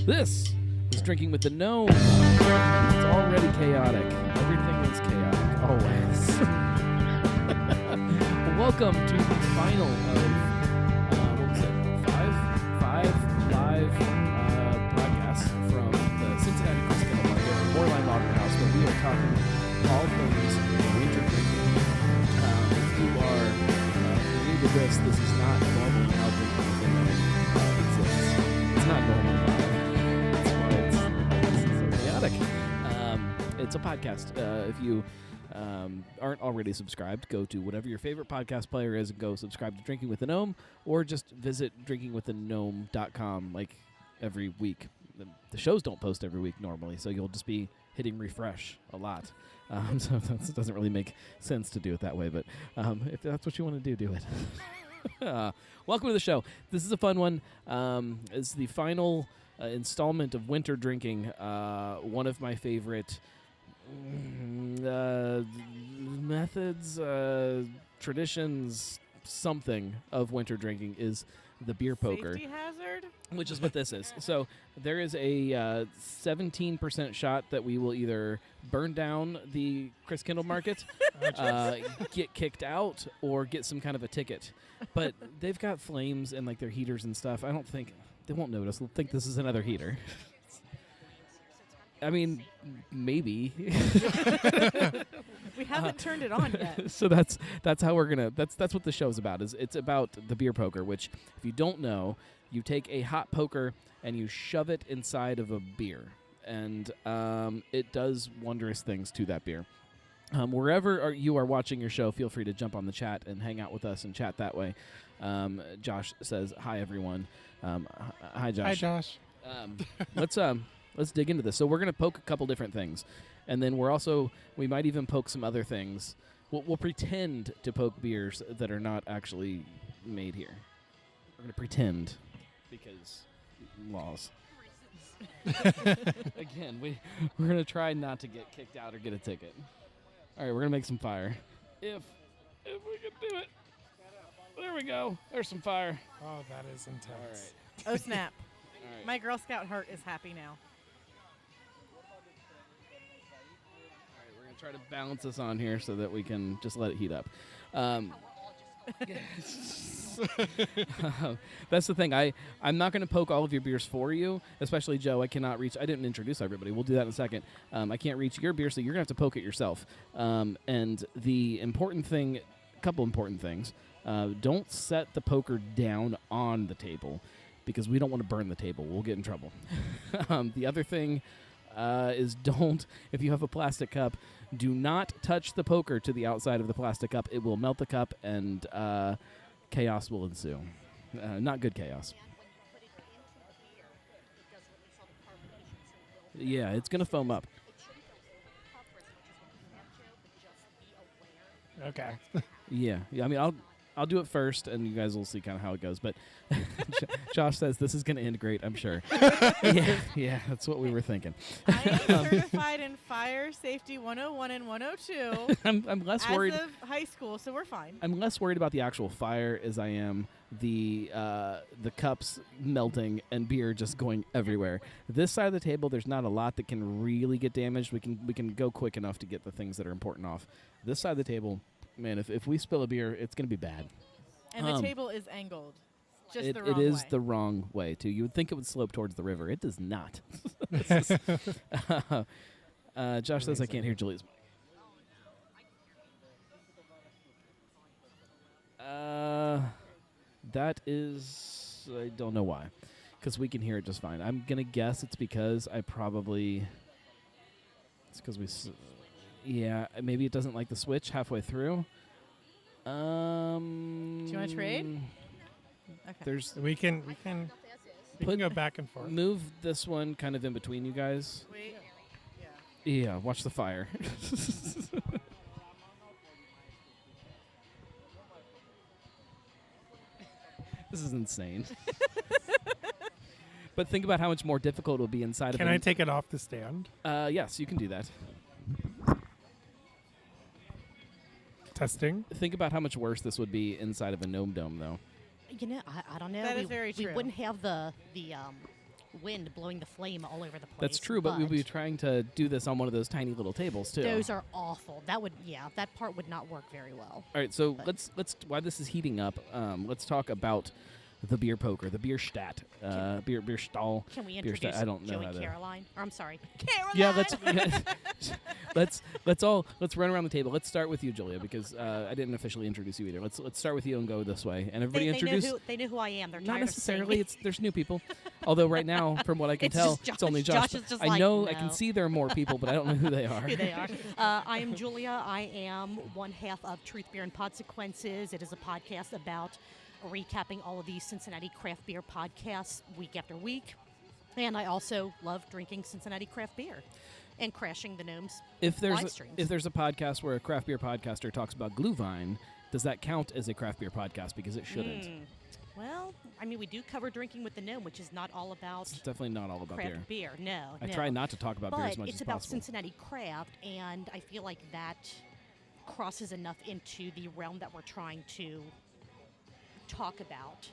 This is Drinking with the Gnome. It's already chaotic. Everything is chaotic, always. Welcome to the final of, what was it, five live broadcasts from the Cincinnati Christkindlmarkt at Moerlein Lager House, where we are talking all things winter drinking. If you are new to this is not normally how Drinking with the Gnome exists. It's not normal. It's a podcast. If you aren't already subscribed, go to whatever your favorite podcast player is and go subscribe to Drinking with the Gnome, or just visit drinkingwiththegnome.com like every week. The shows don't post every week normally, so you'll just be hitting refresh a lot. So that doesn't really make sense to do it that way, but if that's what you want to do it. Welcome to the show. This is a fun one. It's the final installment of winter drinking. One of my favorite methods, traditions, something of winter drinking is the beer poker. Safety hazard? Which is what this is. So there is a 17% shot that we will either burn down the Christkindlmarkt, get kicked out, or get some kind of a ticket. But they've got flames and like their heaters and stuff. I don't think they won't notice. They'll think this is another heater. I mean, maybe. We haven't turned it on yet. So that's how we're gonna. That's what the show's about. It's about the beer poker. Which, if you don't know, you take a hot poker and you shove it inside of a beer, and it does wondrous things to that beer. Wherever you are watching your show, feel free to jump on the chat and hang out with us and chat that way. Josh says, "Hi, everyone." Hi, Josh. Hi, Josh. Let's dig into this. So we're going to poke a couple different things, and then we might even poke some other things. We'll pretend to poke beers that are not actually made here. We're going to pretend because laws. Again, we're going to try not to get kicked out or get a ticket. All right, we're going to make some fire. If we can do it. There we go. There's some fire. Oh, that is intense. All right. Oh, snap. All right. My Girl Scout heart is happy now. All right, we're going to try to balance this on here so that we can just let it heat up. That's the thing. I'm not going to poke all of your beers for you, especially Joe. I didn't introduce everybody. We'll do that in a second. I can't reach your beer, so you're going to have to poke it yourself. And the important thing, a couple important things, don't set the poker down on the table because we don't want to burn the table. We'll get in trouble. The other thing is if you have a plastic cup, do not touch the poker to the outside of the plastic cup. It will melt the cup and chaos will ensue. Not good chaos. Yeah, it's going to foam up. Okay. Yeah. I mean, I'll do it first, and you guys will see kind of how it goes. But Josh says this is going to end great, I'm sure. Yeah, that's what we were thinking. I am certified in Fire Safety 101 and 102 I'm less worried. as of high school, so we're fine. I'm less worried about the actual fire as I am the cups melting and beer just going everywhere. This side of the table, there's not a lot that can really get damaged. We can go quick enough to get the things that are important off. This side of the table, man, if we spill a beer, it's going to be bad. And the table is angled. Just the wrong way. It is way. the wrong way, too. You would think it would slope towards the river. It does not. Josh says I can't hear Julie's. That is... I don't know why. Because we can hear it just fine. I'm going to guess it's because It's because we... Yeah, maybe it doesn't like the switch halfway through. Do you want to trade? Okay. We can go back and forth. Move this one kind of in between you guys. Wait. Yeah, watch the fire. This is insane. But think about how much more difficult it will be inside of it. Can I take it off the stand? Yes, you can do that. Testing. Think about how much worse this would be inside of a gnome dome, though. You know, I don't know. That is very true. We wouldn't have the wind blowing the flame all over the place. That's true, but we'll be trying to do this on one of those tiny little tables too. Those are awful. That part would not work very well. All right, so let's while this is heating up, let's talk about the beer poker, the beer stat, beer stall. Can we beer introduce I don't know Joey how to. Caroline? Or I'm sorry, Caroline. Yeah, let's run around the table. Let's start with you, Julia, because I didn't officially introduce you either. Let's start with you and go this way. And everybody introduce. They know who I am. They're Not tired necessarily. Of There's new people. Although right now, from what I can It's tell, just Josh. it's only Josh. Josh is just I like, know I no. can see there are more people, but I don't know who they are. who they are. I am Julia. I am one half of Truth Beer and Podsequences. It is a podcast about recapping all of these Cincinnati craft beer podcasts week after week. And I also love drinking Cincinnati craft beer and crashing the Gnomes If live there's streams. if there's a podcast where a craft beer podcaster talks about Glühwein, does that count as a craft beer podcast? Because it shouldn't. Well, I mean, we do cover Drinking with the Gnome, which is not all about It's definitely not all about craft beer. No, I no. try not to talk about beer as much it's as about possible. Cincinnati craft, and I feel like that crosses enough into the realm that we're trying to talk about,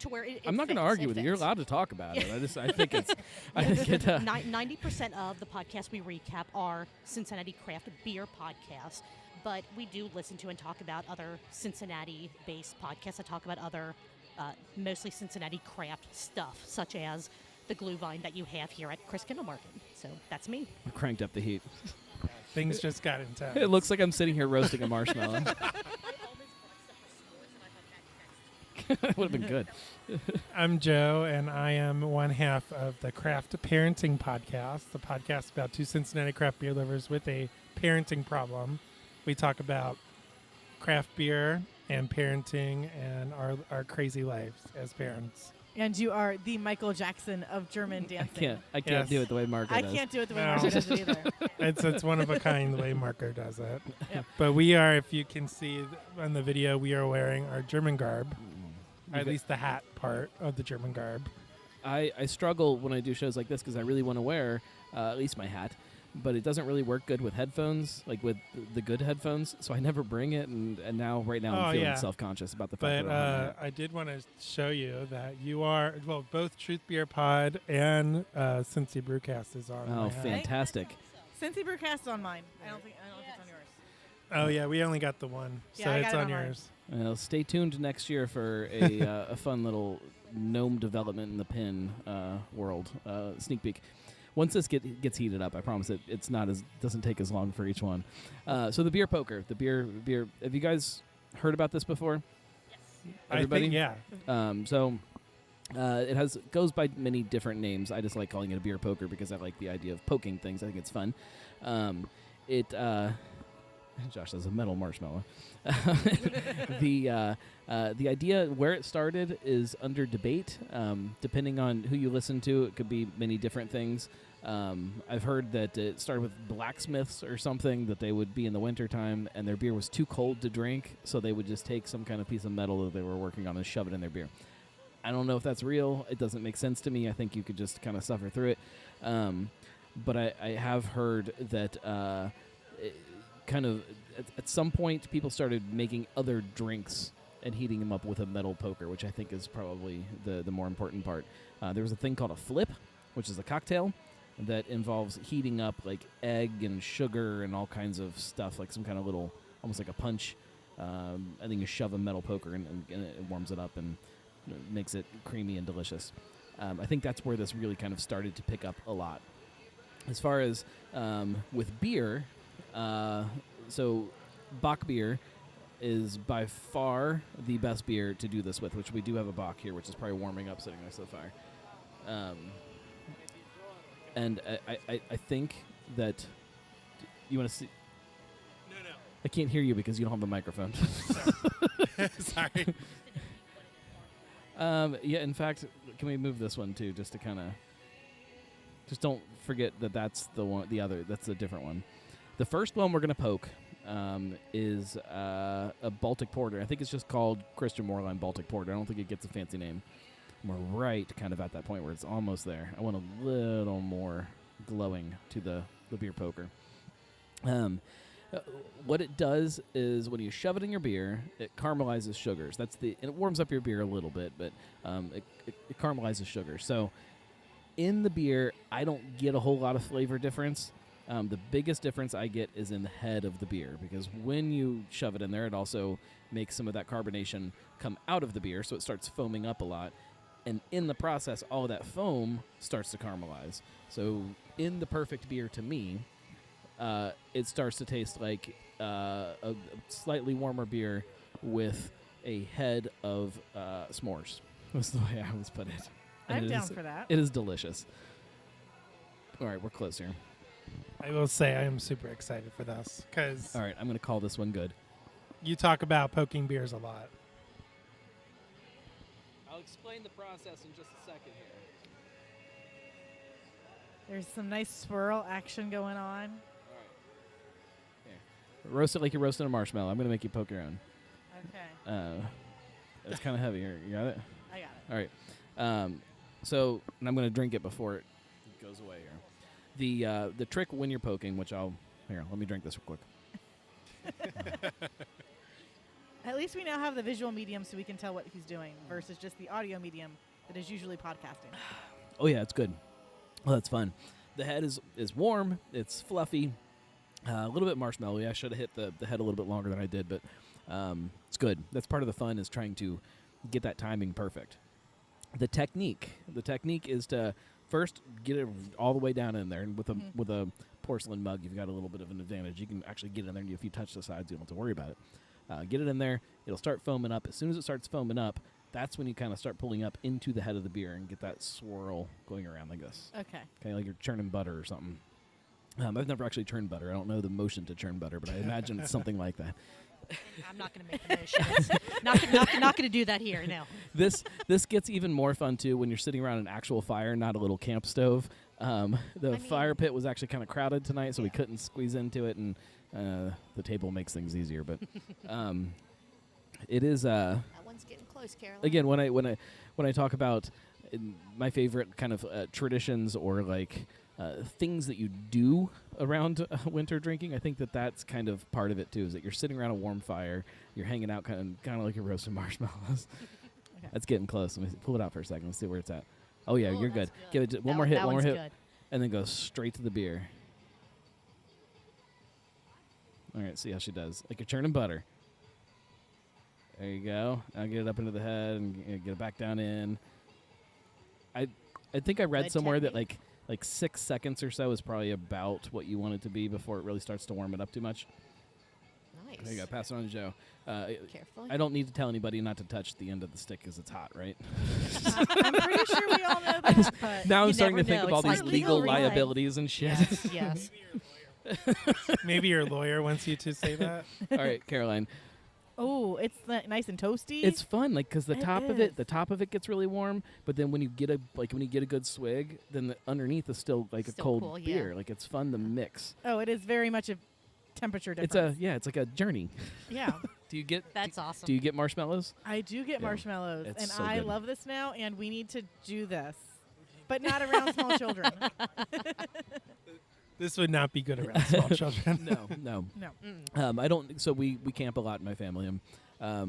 to where it. I'm not going to argue with you. You're allowed to talk about it. I think it's. I think it. 90% of the podcasts we recap are Cincinnati craft beer podcasts, but we do listen to and talk about other Cincinnati-based podcasts that talk about other, mostly Cincinnati craft stuff, such as the Glühwein that you have here at Christkindlmarkt. So that's me. I cranked up the heat. Things just got intense. It looks like I'm sitting here roasting a marshmallow. That would have been good. I'm Joe, and I am one half of the Craft Parenting Podcast, the podcast about two Cincinnati craft beer lovers with a parenting problem. We talk about craft beer and parenting and our crazy lives as parents. And you are the Michael Jackson of German dancing. I can't Yes. do it the way Marco I does. can't do it the way No. Marcia does it either. It's one of a kind the way Marco does it. Yeah. But we are, if you can see on the video, we are wearing our German garb, or at Okay. least the hat part of the German garb. I struggle when I do shows like this because I really want to wear at least my hat, but it doesn't really work good with headphones, like with the good headphones. So I never bring it, and right now I'm feeling yeah. self-conscious about the fact But that I don't have it. I did want to show you that you are, well, both Truth Beer Pod and Cincy Brewcast is on. Oh, my hat. fantastic! Cincy Brewcast is on mine. I don't think it's on yours. Oh, yeah, we only got the one, Yeah, so I it's got it on on mine. yours. Well, stay tuned next year for a fun little gnome development in the pin world sneak peek. Once this gets heated up, I promise it's not as doesn't take as long for each one. So the beer poker, the beer. Have you guys heard about this before? Everybody? I think, yeah. It goes by many different names. I just like calling it a beer poker because I like the idea of poking things. I think it's fun. Josh says a metal marshmallow. The idea where it started is under debate. Depending on who you listen to, it could be many different things. I've heard that it started with blacksmiths or something, that they would be in the wintertime and their beer was too cold to drink, so they would just take some kind of piece of metal that they were working on and shove it in their beer. I don't know if that's real. It doesn't make sense to me. I think you could just kind of suffer through it. But I have heard that at some point people started making other drinks and heating them up with a metal poker, which I think is probably the more important part. There was a thing called a flip, which is a cocktail that involves heating up like egg and sugar and all kinds of stuff, like some kind of little, almost like a punch. And then you shove a metal poker and it warms it up and makes it creamy and delicious. I think that's where this really kind of started to pick up a lot. As far as with beer, so Bock beer is by far the best beer to do this with, which we do have a Bock here, which is probably warming up sitting next to the fire. And I think that you want to see. No. I can't hear you because you don't have the microphone. Sorry. Yeah, in fact, can we move this one too, just to kind of, just don't forget that that's the one, the other, that's a different one. The first one we're gonna poke is a Baltic Porter. I think it's just called Christian Moerlein Baltic Porter. I don't think it gets a fancy name. We're right kind of at that point where it's almost there. I want a little more glowing to the beer poker. What it does is when you shove it in your beer, it caramelizes sugars. And it warms up your beer a little bit, but it caramelizes sugar. So in the beer, I don't get a whole lot of flavor difference. The biggest difference I get is in the head of the beer, because when you shove it in there, it also makes some of that carbonation come out of the beer, so it starts foaming up a lot. And in the process, all of that foam starts to caramelize. So in the perfect beer, to me, it starts to taste like a slightly warmer beer with a head of s'mores. That's the way I always put it. And I'm it down is- for that. It is delicious. All right, we're close here. I will say I am super excited for this because All right, I'm going to call this one good. you talk about poking beers a lot. I'll explain the process in just a second here. There's some nice swirl action going on. All right. Here. Roast it like you're roasting a marshmallow. I'm going to make you poke your own. Okay. It's kind of heavy here. You got it? I got it. All right. So and I'm going to drink it before it goes away here. The trick when you're poking, which let me drink this real quick. At least we now have the visual medium so we can tell what he's doing versus just the audio medium that is usually podcasting. Oh yeah, it's good. Well, that's fun. The head is warm. It's fluffy. A little bit marshmallowy. I should have hit the head a little bit longer than I did, but it's good. That's part of the fun, is trying to get that timing perfect. The technique is to first get it all the way down in there, and with a porcelain mug, you've got a little bit of an advantage. You can actually get in there, and if you touch the sides, you don't have to worry about it. Get it in there. It'll start foaming up. As soon as it starts foaming up, that's when you kind of start pulling up into the head of the beer and get that swirl going around like this. Okay. Okay, like you're churning butter or something. I've never actually churned butter. I don't know the motion to churn butter, but I imagine it's something like that. I'm not going to make the motions. not going to do that here. No. This gets even more fun too when you're sitting around an actual fire, not a little camp stove. The fire pit was actually kind of crowded tonight, so we couldn't squeeze into it, and the table makes things easier. But it is. That one's getting close, Caroline. Again, when I talk about my favorite kind of traditions or like things that you do around winter drinking, I think that's kind of part of it too. Is that you're sitting around a warm fire, you're hanging out kind of like you're roasting marshmallows. Okay. That's getting close. Let me pull it out for a second. Let's see where it's at. Oh yeah, Oh, you're good. that's Give it one more hit, That one more one's hit, good. and then go straight to the beer. All right, see how she does. Like you're churning butter. There you go. Now get it up into the head and get it back down in. I think I read Good somewhere that technique. like 6 seconds or so is probably about what you want it to be before it really starts to warm it up too much. Nice. There you go. Pass it on to Joe. Carefully. I don't need to tell anybody not to touch the end of the stick because it's hot, right? I'm pretty sure we all know that. But Now I'm You starting to never think know. of all It's these like legal legal, right? liabilities and shit. Yes. Maybe your lawyer wants you to say that. All right, Caroline. oh, it's nice and toasty. It's fun, like, because the It top of is. it, gets really warm. But then when you get a good swig, then the underneath is still like Still a cold cool, yeah. beer. Like it's fun to mix. Oh, it is very much a temperature difference. It's like a journey. Yeah. Do you get That's awesome. Do you get marshmallows? I do get Yeah. marshmallows, It's and so I good. love this now, and we need to do this, but not around small children. This would not be good around small children. No. No. I don't. So we camp a lot in my family. I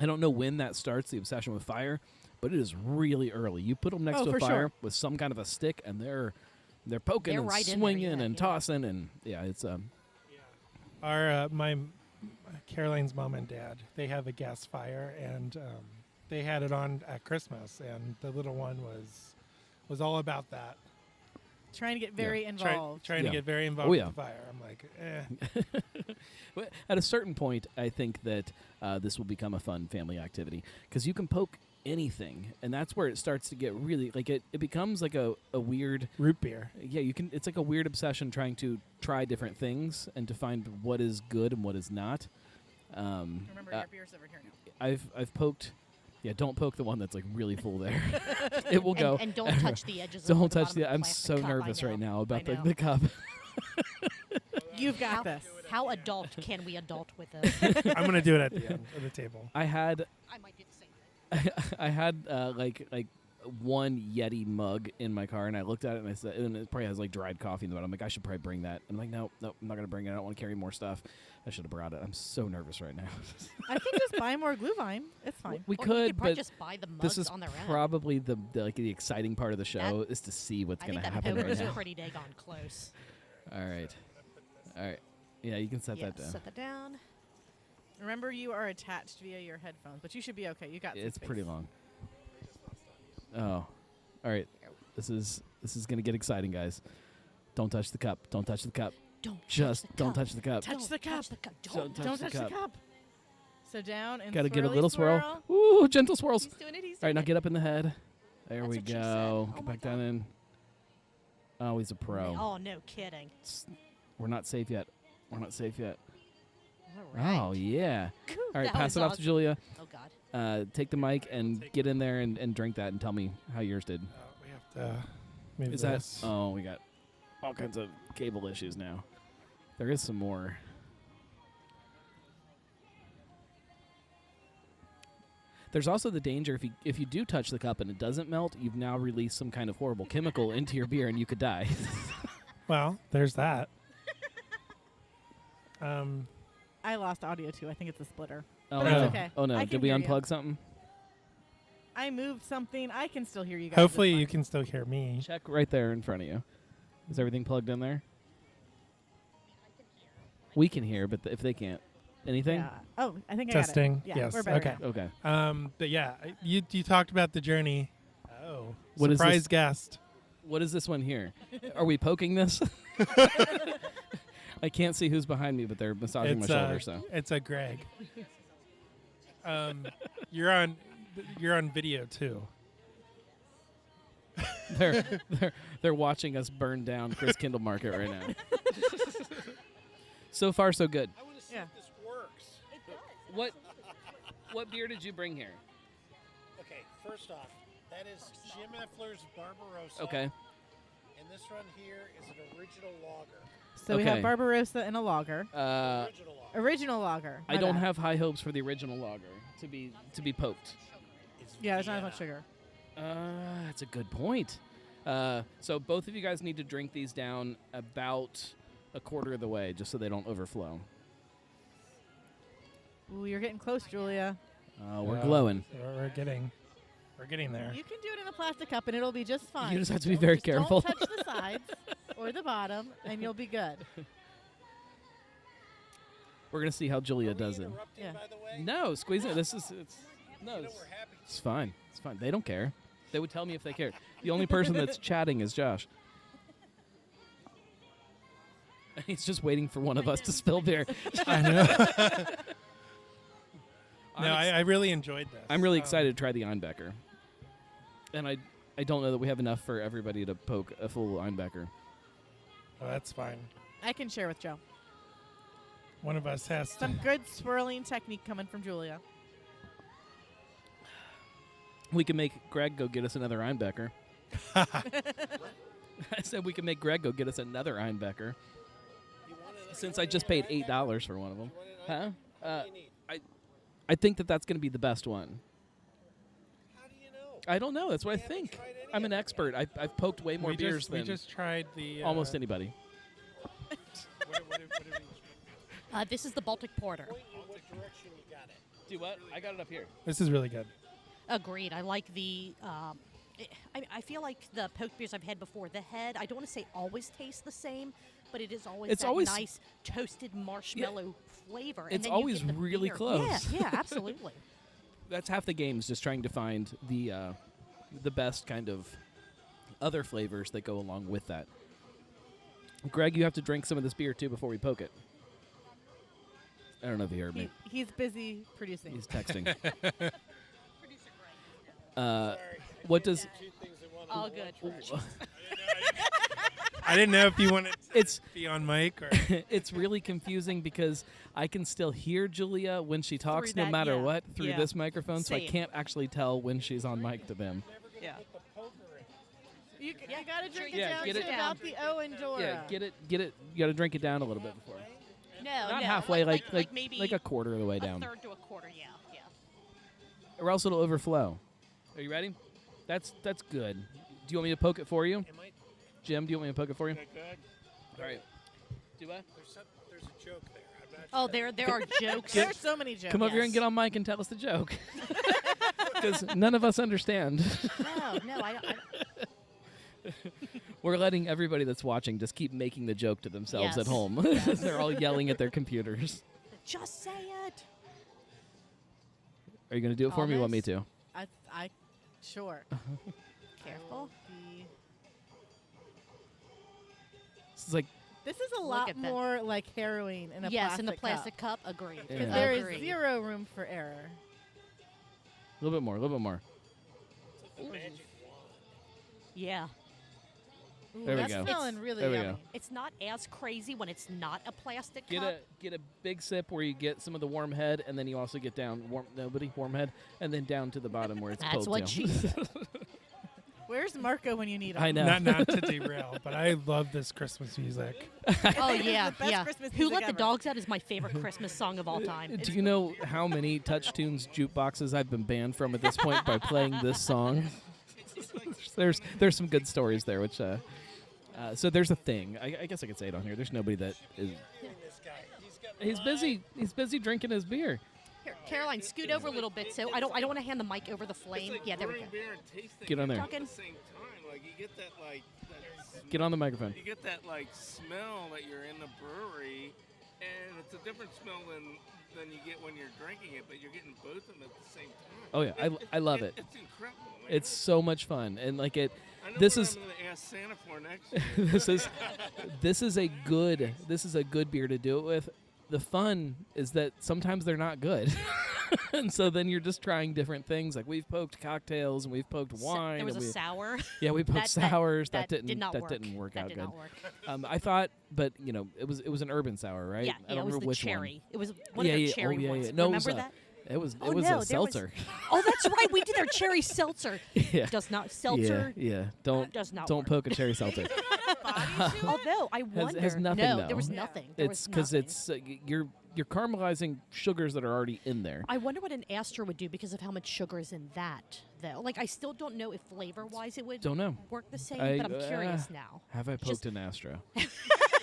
don't know when that starts, the obsession with fire, but it is really early. You put them next Oh, to a for fire sure. with some kind of a stick, and they're poking They're and right in there, swinging yeah, and yeah. tossing, and yeah, it's Our my Caroline's mom and dad, they have a gas fire, and they had it on at Christmas, and the little one was all about that. Trying to get very involved. Trying Yeah. to get very involved Oh, with yeah. the fire. I'm like, Well, at a certain point, I think that this will become a fun family activity because you can poke anything, and that's where it starts to get really like it becomes like a weird. root beer. Yeah, you can. It's like a weird obsession trying to try different things and to find what is good and what is not. Remember, your beer's over here now. I've poked. Yeah, don't poke the one that's like really full there. It will go. And don't touch the edges. Don't of the touch bottom the. of I'm plastic so cup. I nervous right know. now about I the know. cup. You've got this. How adult can we adult with this? I'm gonna do it at the end of the table. I had I might do the same thing. I had like one Yeti mug in my car, and I looked at it and I said, and it probably has like dried coffee in the bottom. I'm like, I should probably bring that. And I'm like, no, I'm not gonna bring it. I don't want to carry more stuff. I should have brought it. I'm so nervous right now. I think just buy more glue vine. It's fine. We Or you could, probably but just buy the mugs this is on their own. probably the the exciting part of the show is to see what's I gonna think that happen poker right is now. pretty daggone close. All right. Yeah, you can set that down. Set that down. Remember, you are attached via your headphones, but you should be okay. You got some It's space. pretty long. Oh, all right. This is gonna get exciting, guys. Don't touch the cup. Don't touch the cup. Just don't touch the cup. Touch the cup. Don't Don't touch touch the the cup. So down and Gotta get a swirly little swirl. swirl. Ooh, gentle swirls. He's doing it. He's All right, doing now it. get up in the head. There That's we what she said. go. Oh Get my back down God. in. Oh, he's a pro. Oh, no kidding. We're not safe yet. We're not safe yet. All right. Oh, yeah. All right, That pass was it off to awesome. Julia. Oh, God. Take the mic and get in there and drink that and tell me how yours did. We have to move Is this. that? Oh, we got all kinds of cable issues now. There is some more. There's also the danger if you do touch the cup and it doesn't melt, you've now released some kind of horrible chemical into your beer and you could die. Well, there's that. I lost audio too. I think it's a splitter. Oh, But no. that's okay. Oh no! I Did can we hear you. unplug something? I moved something. I can still hear you guys. Hopefully It's you fine. can still hear me. Check right there in front of you. Is everything plugged in there? We can hear, but if they can't, anything? Yeah. Oh, I think Testing. I got it. Yeah, Yes. we're better Okay. now. Okay. But yeah, you talked about the journey. Oh, What is surprise this? guest. What is this one here? Are we poking this? I can't see who's behind me, but they're massaging my shoulder. So It's a Greg. You're on video too. they're watching us burn down Christkindlmarkt right now. So far, so good. I want to see Yeah. if this works. What beer did you bring here? Okay, first off, that is Jim Effler's Barbarossa. Okay. And this one here is an original lager. So we have Okay. Barbarossa and a lager. Original lager. Original lager. I My don't bad. have high hopes for the original lager to be poked. It's Yeah, there's not as Vienna. much sugar. That's a good point. So both of you guys need to drink these down about a quarter of the way, just so they don't overflow. Ooh, you're getting close, Julia. We're glowing. We're getting there. You can do it in a plastic cup, and it'll be just fine. You just have to be very Just careful. Don't touch the sides or the bottom, and you'll be good. We're gonna see how Julia Are we does it. interrupting, Yeah. by the way? No, squeeze it. It's no, You know it's, we're happy. it's fine. It's fine. They don't care. They would tell me if they cared. The only person that's chatting is Josh. He's just waiting for one of us to spill beer. I know. I'm No, ex- I really enjoyed this. I'm really excited to try the Einbecker. And I don't know that we have enough for everybody to poke a full Einbecker. Oh, that's fine. I can share with Joe. One of us has to. Some good swirling technique coming from Julia. We can make Greg go get us another Einbecker. I said we can make Greg go get us another Einbecker. You want it- Since you I want just it paid right back? $8 for one of them. You want it Huh? right back? What do you need? I think that's going to be the best one. How do you know? I don't know. That's what I We haven't think. tried any I'm of an them expert. I've poked way more we beers just, we than just tried the almost anybody. what did we- This is the Baltic Porter. Point in what direction you got it. Do what? I got it up here. This is really good. Agreed. I like the. I feel like the poke beers I've had before. The head, I don't want to say always tastes the same, but it is always It's that always- nice toasted marshmallow flavor. And It's then you always get the really beer. close. Yeah, absolutely. That's half the game is just trying to find the best kind of other flavors that go along with that. Greg, you have to drink some of this beer too before we poke it. I don't know if you heard me. He's busy producing. He's texting. Sorry. What does Two things at once. All good. I didn't know if you wanted to it's be on mic or. it's really confusing because I can still hear Julia when she talks, Through no that, matter yeah. what, through Yeah. this microphone, so I Same. can't actually tell when she's on mic to them. Yeah. Put the poker in. You gotta drink it Yeah, down get to it about the O and Dora. Yeah, get it. You got to drink it down a little bit before. No, Not no, halfway, like maybe a quarter of the way a down, third to a quarter. Yeah, yeah. or else it'll overflow. Are you ready? That's good. Do you want me to poke it for you? It might. Jim, do you want me to poke it for you? Good. All right. Do I? There's a joke there. I'm not Oh, sure. there are jokes. There's so many jokes. Come over here and Yes. get on mic and tell us the joke. Because none of us understand. No, I don't. We're letting everybody that's watching just keep making the joke to themselves Yes. at home. They're all yelling at their computers. Just say it. Are you going to do it for me? Or you want me to? I sure. Careful. It's like, This is a Look lot at that. more like heroin in a Yes, plastic in the cup. plastic cup. Agreed. Yeah. Because there is Agreed. zero room for error. a little bit more, a little bit more. It's a magic wand. Yeah. Ooh, There we that's go. smelling really There we yummy. go. It's not as crazy when it's not a plastic Get cup. a big sip where you get some of the warm head, and then you also get down warm head, and then down to the bottom where it's That's cold what too. she said. Where's Marco when you need him? I know. Not to derail, but I love this Christmas music. Oh It is yeah, the best yeah. Christmas Who music Let the ever. Dogs Out is my favorite Christmas song of all time. Do you know how many Touch Tunes jukeboxes I've been banned from at this point by playing this song? there's some good stories there, which so there's a thing. I guess I could say it on here. There's nobody that is. This guy, He's busy. He's busy drinking his beer. Here, Caroline, scoot over a little bit so I don't want to hand the mic over the flame. Yeah, there we go. Beer and tasting Get on it there. at the same time. Like you get that Get on the microphone. you get that like smell that you're in the brewery, and it's a different smell than you get when you're drinking it, but you're getting both of them at the same time. Oh yeah, I love it. It's incredible. Man. It's so much fun, and like it. I know This what is I'm gonna ask Santa for next year. this is a good beer to do it with. The fun is that sometimes they're not good, and so then you're just trying different things. Like we've poked cocktails and we've poked wine. There was and a we, sour. yeah, we poked sours. That did didn't not work. work That out did good. not work. I thought, but it was an urban sour, right? Yeah, I don't it was remember the which cherry. one. It was one Yeah, of their yeah, cherry yeah, ones. yeah. No, it Remember was that? It was Oh, a no, there was- seltzer. Oh, that's right. We did their cherry seltzer. Yeah. Does not seltzer. Yeah. Don't does not don't work. poke a cherry seltzer. Although I wonder. has nothing, no, though. there was Yeah. nothing. There It's was because nothing. it's you're caramelizing sugars that are already in there. I wonder what an Astra would do because of how much sugar is in that, though. Like, I still don't know if flavor-wise it would Don't know. work the same, I- but I'm curious now. Have I Just- poked an Astra?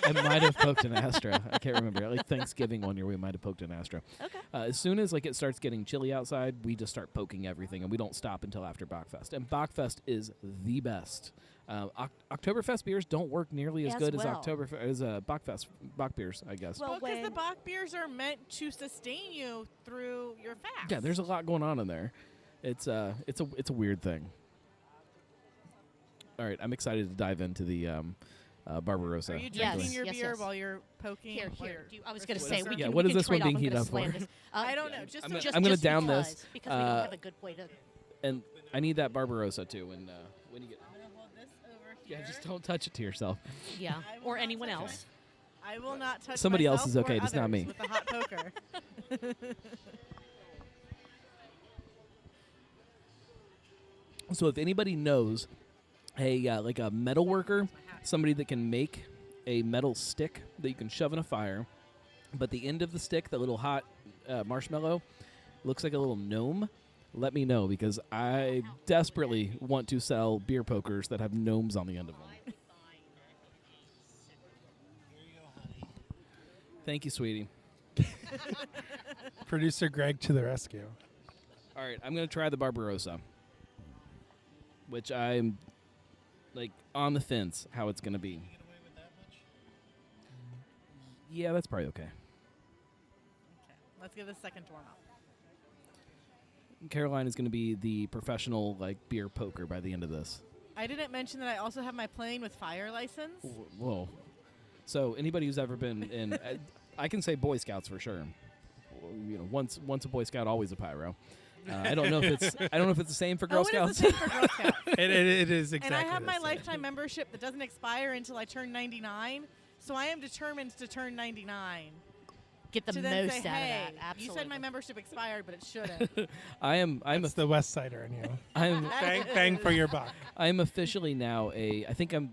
I might have poked an Astra. I can't remember. Like Thanksgiving one year, we might have poked an Astra. Okay. As soon as like it starts getting chilly outside, we just start poking everything, and we don't stop until after Bachfest. And Bachfest is the best. Oktoberfest beers don't work nearly as As good well. as Bachfest Bach beers, I guess. Well, Because the when- Bach beers are meant to sustain you through your fast. Yeah, there's a lot going on in there. It's a weird thing. All right, I'm excited to dive into the Barbarossa. Are you Yes, drinking your yes, beer yes. while you're poking? Here, while here. you're- I was going to What say, is we it? Yeah, can, what we is can this one trade being off. I'm heated gonna up slam for? this. I don't know. Just I'm so gonna- just I'm gonna just down because. this. Because we don't have a good way to... And I need that Barbarossa too. And when you get, I'm gonna hold this over yeah, here. just don't touch it to yourself. Yeah, I will or not anyone touch it. else. I will not touch Somebody else myself is okay, or just not others me. With the hot poker. So if anybody knows like a metal worker, somebody that can make a metal stick that you can shove in a fire, but the end of the stick, the little hot marshmallow, looks like a little gnome, let me know because I desperately want to sell beer pokers that have gnomes on the end of them. Here you go, honey. Thank you, sweetie. Producer Greg to the rescue. All right, I'm going to try the Barbarossa, which I'm like on the fence how it's going to be. Get away with that much? Yeah, that's probably okay. Okay, let's give this a second to warm up. Caroline is going to be the professional like beer poker by the end of this. I didn't mention that I also have my playing with fire license. Whoa. So anybody who's ever been in, I can say Boy Scouts for sure. Once a Boy Scout, always a pyro. I don't know if it's the same for Girl It Scouts. is the same for Girl Scouts. It is exactly. And I have the my same. lifetime membership that doesn't expire until I turn 99. So I am determined to turn 99. Get the to then most say, out hey, of that. Absolutely. you said my membership expired, but it shouldn't. I'm It's the West Sider in you. Bang for your buck. I'm officially now I think I'm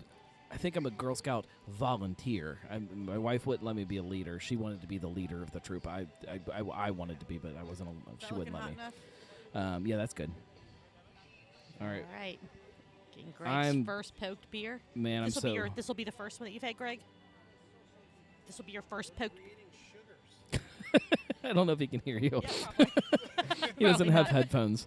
a Girl Scout volunteer. My wife wouldn't let me be a leader. She wanted to be the leader of the troop. I wanted to be, but I wasn't. She wouldn't let me. Enough? Yeah, that's good. All right. All right. Getting Greg's I'm- first poked beer. Man, This I'm will be so. this will be the first one that you've had, Greg. This will be your first poked. I don't know if he can hear you. Yeah, probably. He doesn't Probably have not. headphones.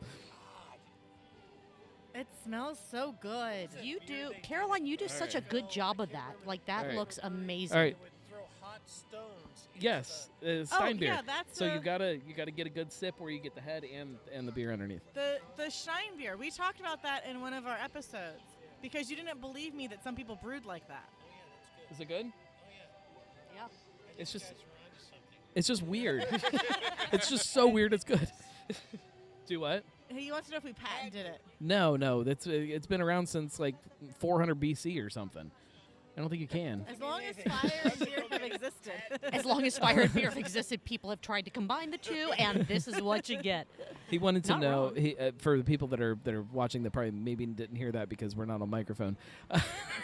It smells so good. You do, Caroline. You do such a good job of that. Like that All right. looks amazing. All right. They would throw hot stones. Yes, Stein beer. yeah, that's so the- you gotta get a good sip where you get the head and the beer underneath. The Shine beer. We talked about that in one of our episodes because you didn't believe me that some people brewed like that. Is it good? Yeah. It's just weird. It's just so weird. It's good. Do what? He wants to know if we patented it. No. That's it's been around since like 400 BC or something. I don't think you can. As long as fire and beer have existed. As long as fire and beer have existed, people have tried to combine the two, and this is what you get. He wanted to Not know wrong. for the people that are watching that probably maybe didn't hear that because we're not on microphone.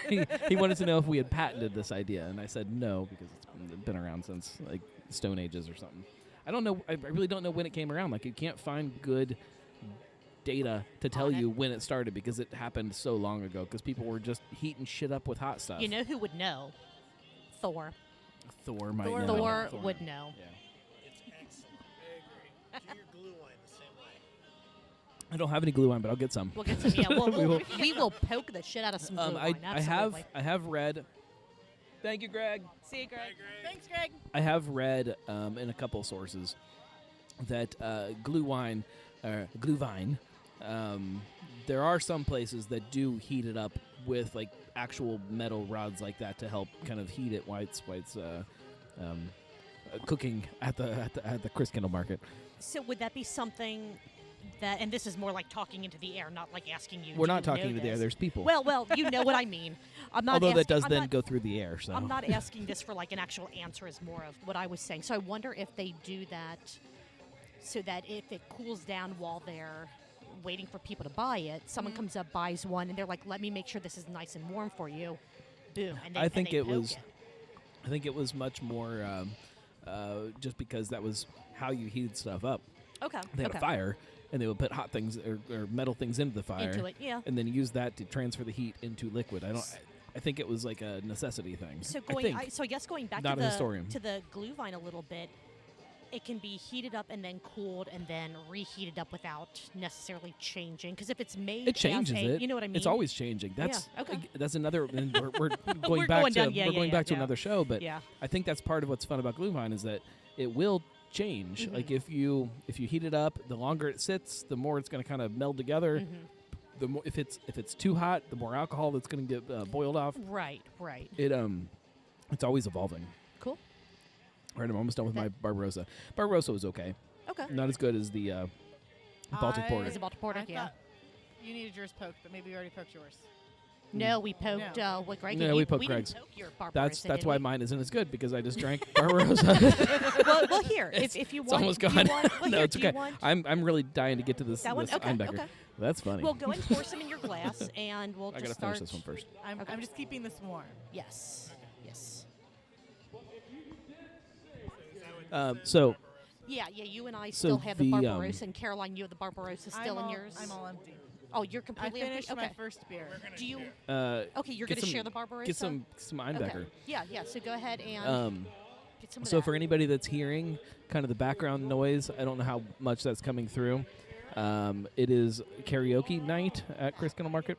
He wanted to know if we had patented this idea, and I said no because it's been around since like Stone Ages or something. I don't know. I really don't know when it came around. Like you can't find good data to tell On it. you when it started because it happened so long ago because people were just heating shit up with hot stuff. You know who would know? Thor. Thor might Thor know. Thor would know. Yeah. It's excellent. I agree. Do your glue wine the same way. I don't have any glue wine, but I'll get some. We'll get some. Yeah, We will. we will poke the shit out of some glue wine. I have Absolutely. read. Thank you, Greg. See you, Greg. Thanks, Greg. I have read in a couple sources that glue wine, there are some places that do heat it up with like actual metal rods like that to help kind of heat it while it's cooking at the Christkindlmarkt. So would that be something that, and this is more like talking into the air, not like asking you. We're do not you know talking to the air. this? There's people. Well, you know what I mean. I'm not. Although that does I'm then not- go through the air. So I'm not asking this for like an actual answer. Is more of what I was saying. So I wonder if they do that, so that if it cools down while they're waiting for people to buy it, someone comes up, buys one, and they're like, "Let me make sure this is nice and warm for you." Boom. And they, I think and they it poke was. I think it was much more just because that was how you heated stuff up. Okay. They had okay. a fire, and they would put hot things or metal things into the fire, Into it, yeah. and then use that to transfer the heat into liquid. I think it was like a necessity thing. So I guess going back Not to a historian. the glue vine a little bit, it can be heated up and then cooled and then reheated up without necessarily changing. Because if it's made, it changes as a, it. you know what I mean. It's always changing. That's okay. That's another. And we're going We're back going to down- yeah, we're yeah, going yeah, back to yeah. another show, but Yeah. I think that's part of what's fun about glue vine is that it will change. Mhm. Like if you heat it up, the longer it sits, the more it's going to kind of meld together. Mhm. The more if it's too hot, the more alcohol that's going to get boiled off. Right. It's always evolving. Cool. All right, I'm almost done with my Barbarossa. Barbarossa was okay. Okay. Not as good as the Baltic Porter. Is it Baltic Porter? I Yeah. thought you needed yours poked, but maybe you already poked yours. No, we poked what Greg. No, gave we you. poked we Greg's. Didn't poke your Barbarossa, That's did why we? mine isn't as good because I just drank Barbarossa. well, here, if you It's want, almost do you gone. want- well, no, here, it's do you okay. want- I'm really dying to get to this. That one? this Okay, Einbecker. okay. That's funny. Well, go and pour some in your glass, and we'll I just gotta start. finish this one first. I'm just keeping this warm. Yes. Yes. So Yeah, you and I So still have the the, Barbarossa, and Caroline, you have the Barbarossa still in yours. I'm all empty. Oh, you're I completely finished empty. my Okay. first beer. Do you? okay, Okay, you're get going to some- share the Barbarossa. get some Einbecker. Okay. Yeah. So go ahead and get some of So that. for anybody that's hearing kind of the background noise, I don't know how much that's coming through. It is karaoke night at Christkindlmarkt. You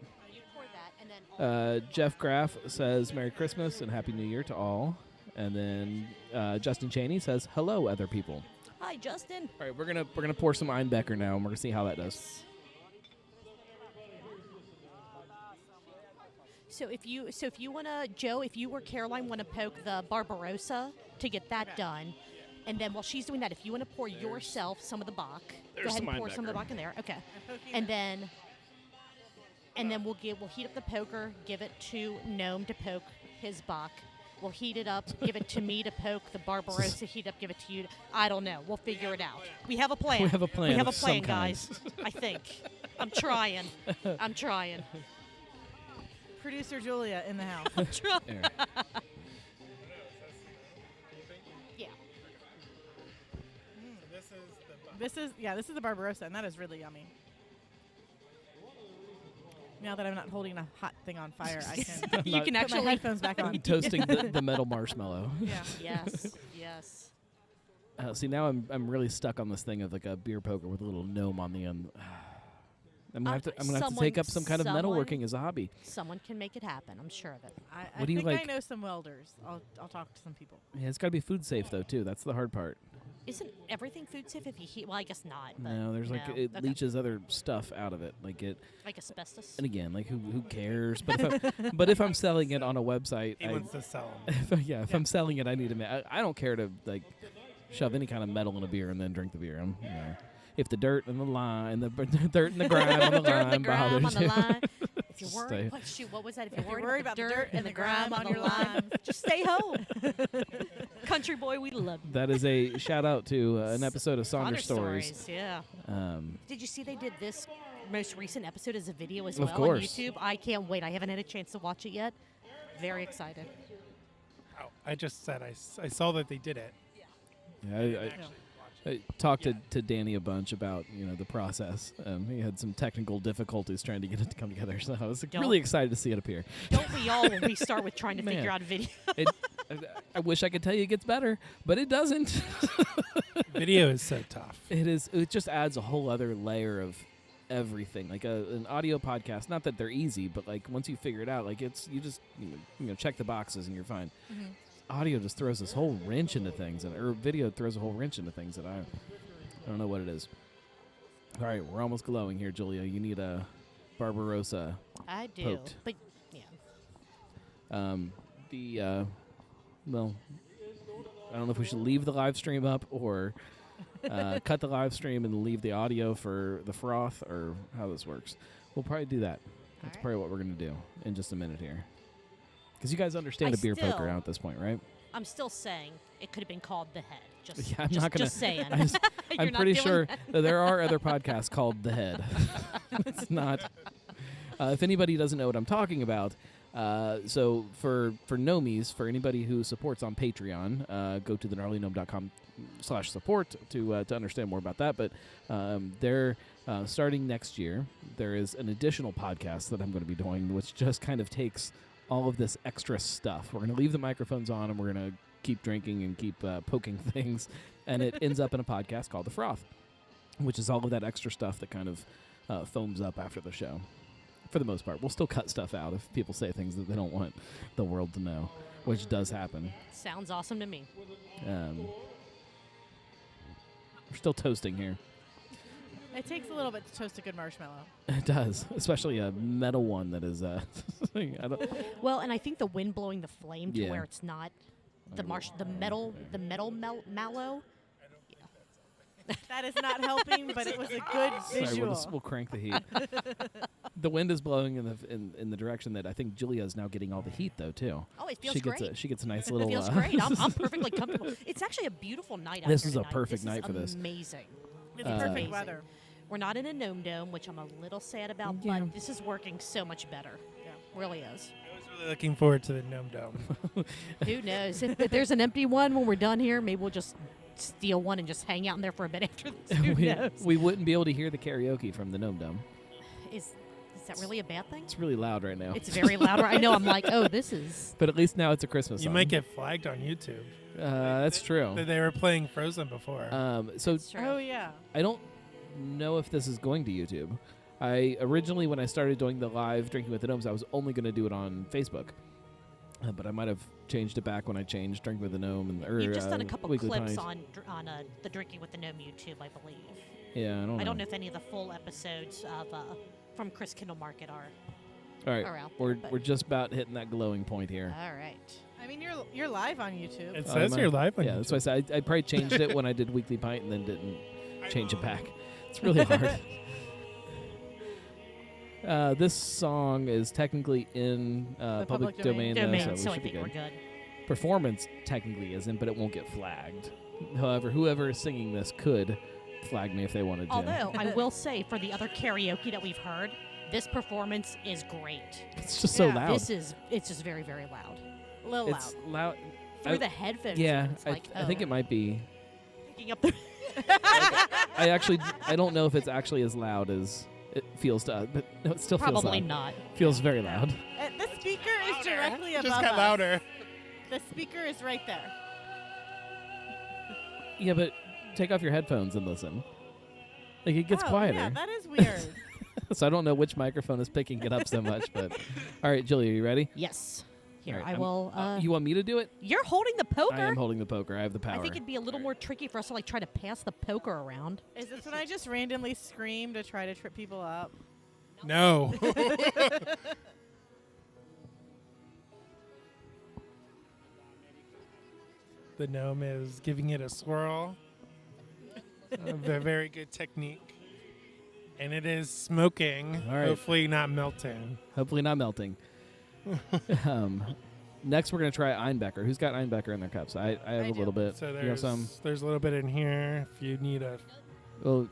pour that, and then Jeff Graff says Merry Christmas and Happy New Year to all. And then Justin Cheney says hello, other people. hi, Justin. All right, we're gonna pour some Einbecker now, and we're gonna see how that does. So if you wanna, Joe, if you or Caroline wanna poke the Barbarossa to get that done, and then while she's doing that, if you wanna pour yourself some of the Bach, go there's ahead some and pour some of the Einbecker. Bach in there. Okay. I'm poking And it. then we'll heat up the poker, give it to Gnome to poke his Bach. We'll heat it up, give it to me to poke the Barbarossa, heat up, give it to you. I don't know. We'll figure it out. We have a plan. We have a plan We have a of some plan, kind. guys. I think. I'm trying. I'm trying. Producer Julia in the house. I'm trying. There. Yeah. This is the This is the Barbarossa, and that is really yummy. Now that I'm not holding a hot thing on fire, I can You can put my actually headphones back on. Toasting the metal marshmallow. Yeah. Yes. See, now I'm really stuck on this thing of like a beer poker with a little gnome on the end. I'm gonna have to take up some kind of metalworking as a hobby. Someone can make it happen. I'm sure of it. I What do you think I like? know some welders. I'll talk to some people. Yeah, it's got to be food safe though too. That's the hard part. Isn't everything food safe if you heat? Well, I guess not. But No, there's like it Okay. leaches other stuff out of it, like it. Like asbestos. And again, like who cares? But if I'm selling it on a website, He wants to sell them. if I'm selling it, I need to. I don't care to like shove any kind of metal in a beer and then drink the beer. If the dirt and the lime, the dirt and the grime on the lime bothers you. If you're worried, what was that? If you're If worried about the dirt and the grime on your lime, just stay home. Country boy, we love you. That is a shout out to an episode of Sonder Stories. Yeah. Did you see they did this most recent episode as a video as Of well course. on YouTube? I can't wait. I haven't had a chance to watch it yet. Very excited. Oh, I just said I saw that they did it. Yeah, I talked to Danny a bunch about the process. He had some technical difficulties trying to get it to come together, so I was really excited to see it appear. Don't we all when we start with trying to figure out a video? I wish I could tell you it gets better, but it doesn't. Video is so tough. It is. It just adds a whole other layer of everything. Like an audio podcast. Not that they're easy, but like once you figure it out, like you just check the boxes and you're fine. Mm-hmm. Audio just throws this whole wrench into things, or video throws a whole wrench into things that I don't know what it is. All right, we're almost glowing here, Julia. You need a Barbarossa. I do, poked. but yeah. Well, I don't know if we should leave the live stream up or cut the live stream and leave the audio for the froth, or how this works. We'll probably do that. That's probably what we're going to do in just a minute here. Because you guys understand a beer poker now at this point, right? I'm still saying it could have been called The Head. Yeah, I'm not going to. Just saying. I'm pretty sure that there are other podcasts called The Head. It's not. If anybody doesn't know what I'm talking about, so for Gnomies, for anybody who supports on Patreon, go to thegnarlygnome.com/support to understand more about that. But they're starting next year. There is an additional podcast that I'm going to be doing, which just kind of takes all of this extra stuff. We're going to leave the microphones on, and we're going to keep drinking and keep poking things, and it ends up in a podcast called The Froth, which is all of that extra stuff that kind of foams up after the show. For the most part, we'll still cut stuff out if people say things that they don't want the world to know, which does happen. Sounds awesome to me. We're still toasting here. It takes a little bit to toast a good marshmallow. It does, especially a metal one that is. I don't. Well, and I think the wind blowing the flame to where it's not the metal mallow. That is not helping, but it was a good visual. Sorry, we'll crank the heat. The wind is blowing in the direction that I think Julia is now getting all the heat, though, too. Oh, it feels great. She gets a nice little. It feels great. I'm perfectly comfortable. It's actually a beautiful night out This here is a tonight. perfect night for this. Amazing. It's perfect weather. We're not in a Gnome Dome, which I'm a little sad about, Yeah. but this is working so much better. Yeah, really is. I was really looking forward to the Gnome Dome. Who knows? If there's an empty one when we're done here, maybe we'll just steal one and just hang out in there for a bit after this. Who knows? We wouldn't be able to hear the karaoke from the Gnome Dome. Is that really a bad thing? It's really loud right now. It's very loud. I know. I'm like, oh, this is. But at least now it's a Christmas You song. might get flagged on YouTube. That's true. They were playing Frozen before. So True. Oh, yeah. I don't know if this is going to YouTube. I originally, when I started doing the live Drinking with the Gnomes, I was only going to do it on Facebook. But I might have changed it back when I changed Drinking with the Gnome. You've just done a couple Weekly clips Pies. on the Drinking with the Gnome YouTube, I believe. Yeah, I don't know. If any of the full episodes of from Christkindlmarkt are. All right, are out we're there, but- we're just about hitting that glowing point here. All right. I mean, you're live on YouTube. It Oh, says am I? you're live on Yeah, YouTube. that's why I said I probably changed it when I did Weekly Pint and then didn't change it back. It's really hard. This song is technically in The public public domain. domain, Domain, though, so we I should be think good. we're good. Performance technically isn't, but it won't get flagged. However, whoever is singing this could flag me if they wanted to. Although I will say, for the other karaoke that we've heard, this performance is great. It's just so Yeah, loud. It's just very, very loud. A little It's loud. through the headphones. Yeah, it's like, I think it might be. picking up the. I don't know if it's actually as loud as It feels but no, it still Probably feels loud. not. Feels very loud. The speaker is directly above Just got us. louder. The speaker is right there. Yeah, but take off your headphones and listen. Like it gets quieter. Yeah, that is weird. So I don't know which microphone is picking it up so much, but all right, Julie, are you ready? Yes. Here, All right, I I'm- will. You want me to do it? You're holding the poker. I am holding the poker. I have the power. I think it'd be a little more tricky for us to like try to pass the poker around. Is this when I just randomly scream to try to trip people up? No. The gnome is giving it a swirl. A very good technique. And it is smoking. All right. Hopefully not melting. Hopefully not melting. Next, we're going to try Einbecker. Who's got Einbecker in their cups? I have I a do. little bit. So You have some? there's a little bit in here if you need a... Well,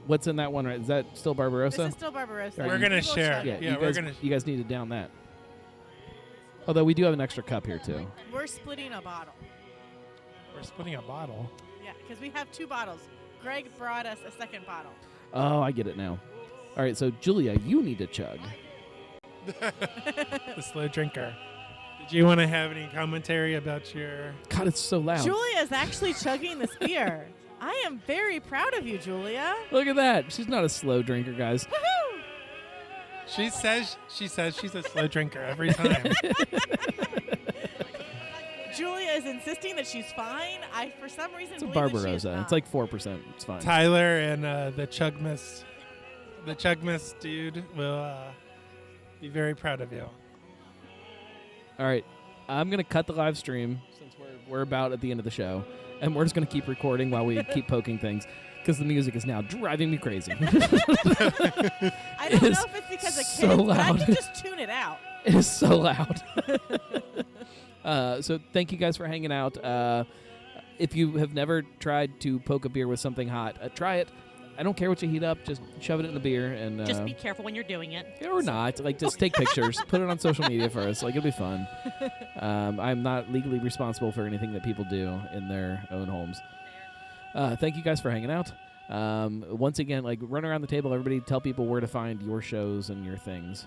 what's in that one? Right? Is that still Barbarossa? This is still Barbarossa. We're We're going to We'll share. chug it. yeah, we're you guys, going to... you guys need to down that. Although we do have an extra cup here, too. We're splitting a bottle. We're splitting a bottle. Yeah, because we have 2 bottles. Greg brought us a second bottle. Oh, I get it now. All right, so Julia, you need to chug. The slow drinker. Did you want to have any commentary about your... God, it's so loud. Julia is actually chugging this beer. I am very proud of you, Julia. Look at that. She's not a slow drinker, guys. Woohoo! She says she's a slow drinker every time. Julia is insisting that she's fine. I, for some reason, It's a believe that she is Barbarossa. not. It's like 4%. It's fine. Tyler and the Chugmas dude will be very proud of you. All right. I'm going to cut the live stream since we're about at the end of the show. And we're just going to keep recording while we keep poking things because the music is now driving me crazy. I don't It know is if it's because of kids, so but I loud. can just tune it out. It is so loud. So thank you guys for hanging out. If you have never tried to poke a beer with something hot, try it. I don't care what you heat up. Just shove it in the beer and Just be careful when you're doing it. or not. Like just take pictures, put it on social media for us. Like it'll be fun. I'm not legally responsible for anything that people do in their own homes. Thank you guys for hanging out. Once again, like run around the table. Everybody, tell people where to find your shows and your things.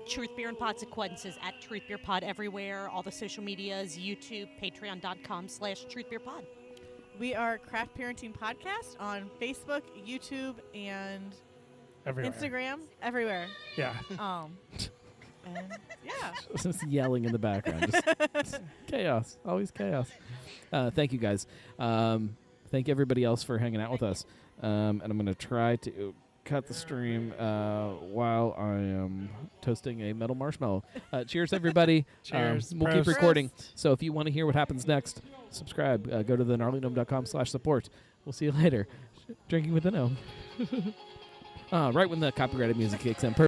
Truth Beer and Podsequences at Truth Beer Pod everywhere. All the social medias, YouTube, patreon.com/truthbeerpod. We are Craft Parenting Podcast on Facebook, YouTube, and Everywhere. Instagram. Everywhere. Yeah. And yeah. Just yelling in the background. Just chaos. Always chaos. Thank you guys. Thank everybody else for hanging out with us. And I'm going to try to cut the stream while I am toasting a metal marshmallow. Cheers, everybody. Cheers. We'll keep Prost. recording. So if you want to hear what happens next, subscribe. Go to the gnarlygnome.com/support. We'll see you later. Drinking with the gnome. Right when the copyrighted music kicks in.